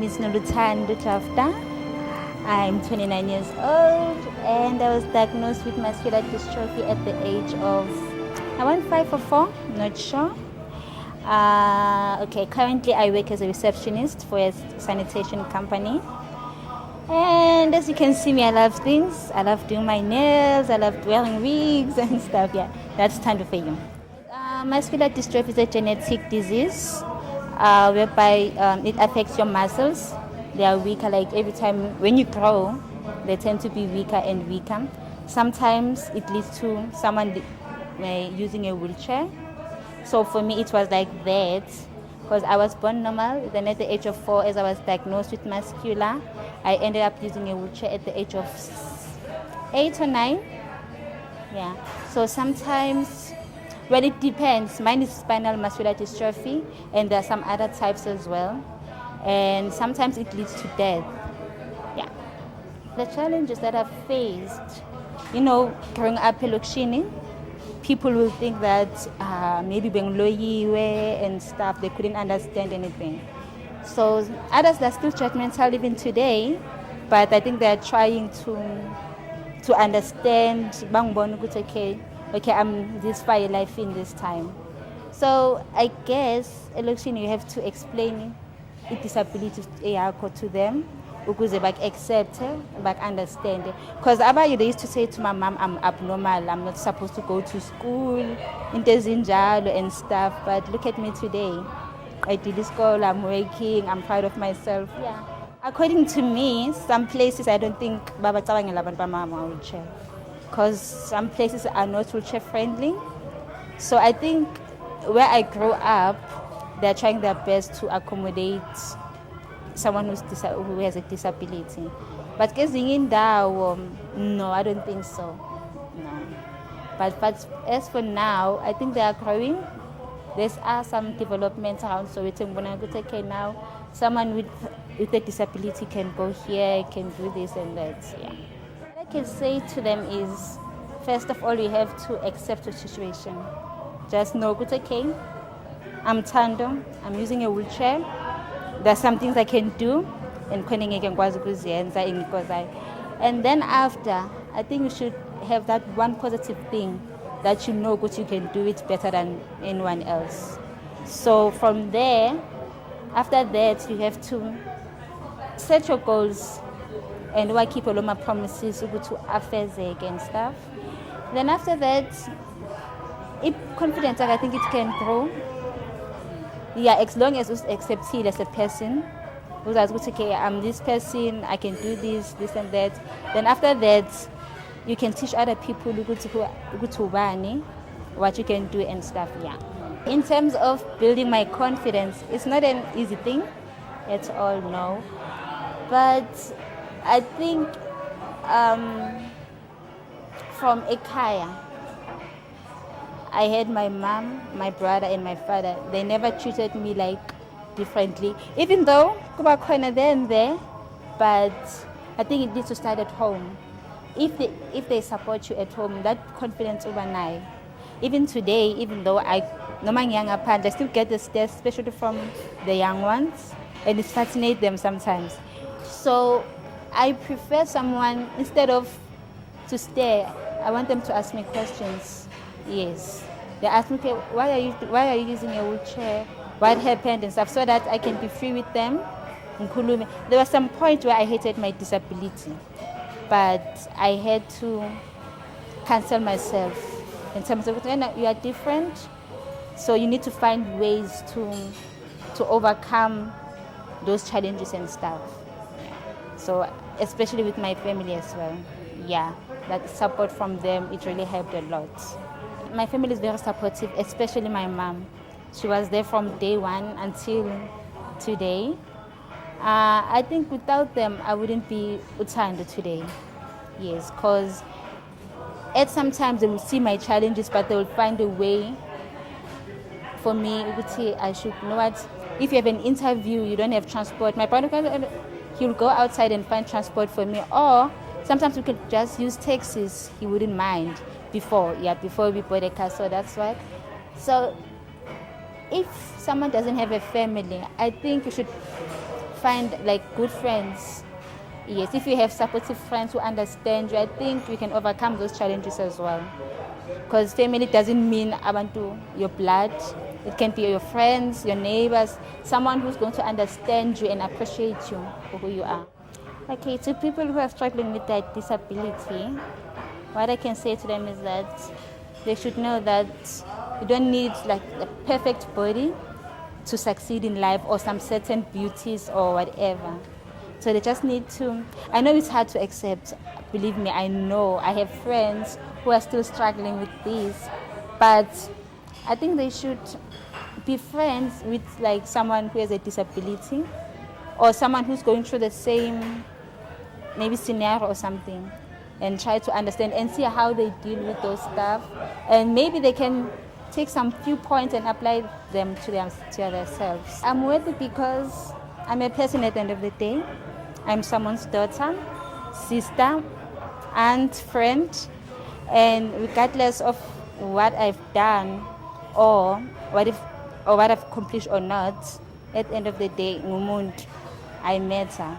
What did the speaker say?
is Noluthando Japhta. I'm 29 years old and I was diagnosed with muscular dystrophy at the age of, I want 5 or 4, not sure. Currently I work as a receptionist for a sanitation company. And as you can see me, I love things. I love doing my nails, I love wearing wigs and stuff. Yeah, that's time for you. Muscular dystrophy is a genetic disease whereby it affects your muscles. They are weaker, like every time when you grow, they tend to be weaker and weaker. Sometimes it leads to someone using a wheelchair. So for me, it was like that because I was born normal. Then at the age of 4, as I was diagnosed with muscular, I ended up using a wheelchair at the age of 8 or 9. Yeah. So sometimes, well, it depends. Mine is spinal muscular dystrophy, and there are some other types as well. And sometimes it leads to death. Yeah. The challenges that I've faced, growing up in Lokshini, people will think that maybe being loyiwe and stuff, they couldn't understand anything. So others that are still judgmental even today, but I think they're trying to understand, okay, I'm this far in life in this time. So I guess election you have to explain disability to them ukuze accept understand, because they used to say to my mom, I'm abnormal, I'm not supposed to go to school and stuff, but look at me today. I did school, I'm working, I'm proud of myself. Yeah. According to me, some places I don't think baba wheelchair, because some places are not wheelchair friendly. So I think where I grew up, they're trying their best to accommodate someone who has a disability. But no, I don't think so. No. But as for now, I think they are growing. There are some developments around, so it's okay now. Someone with a disability can go here, can do this and that. Yeah. What I can say to them is, first of all, you have to accept the situation. Just know it's okay. I'm Thando. I'm using a wheelchair. There's some things I can do, and then after, I think you should have that one positive thing that you know what you can do it better than anyone else. So from there, after that, you have to set your goals and keep all of my promises to affairs and stuff. Then after that, if confidence, I think it can grow. Yeah, as long as you accept it as a person, okay, I'm this person, I can do this and that. Then after that, you can teach other people what you can do and stuff. Yeah. In terms of building my confidence, it's not an easy thing at all, no. But I think from Ekaya, I had my mom, my brother, and my father. They never treated me like differently, even though kuba khona there and there. But I think it needs to start at home. If they support you at home, that confidence overnight. Even today, even though I still get the stares, especially from the young ones, and it fascinates them sometimes. So I prefer someone, instead of to stare, I want them to ask me questions. Yes. They ask me, okay, why are you using a wheelchair? What happened and stuff, so that I can be free with them. There was some point where I hated my disability, but I had to cancel myself in terms of you are different, so you need to find ways to overcome those challenges and stuff. So especially with my family as well. Yeah, that support from them, it really helped a lot. My family is very supportive, especially my mom. She was there from day one until today. I think without them, I wouldn't be Uthando today. Yes, because at some times they will see my challenges, but they will find a way for me. I should know what. If you have an interview, you don't have transport. My brother, he'll go outside and find transport for me, or sometimes we could just use taxis. He wouldn't mind before we bought a car. So that's why. So if someone doesn't have a family, I think you should find like good friends. Yes, if you have supportive friends who understand you, I think you can overcome those challenges as well. Because family doesn't mean abantu, your blood. It can be your friends, your neighbors, someone who's going to understand you and appreciate you for who you are. Okay, to people who are struggling with that disability, what I can say to them is that they should know that you don't need like a perfect body to succeed in life or some certain beauties or whatever. So they just need to, I know it's hard to accept, believe me, I know. I have friends who are still struggling with this, but I think they should be friends with like someone who has a disability or someone who's going through the same maybe scenario or something, and try to understand and see how they deal with those stuff, and maybe they can take some few points and apply them to themselves. I'm worthy because I'm a person at the end of the day. I'm someone's daughter, sister, aunt, friend, and regardless of what I've done or what I've accomplished or not, at the end of the day, ngumuntu, I matter.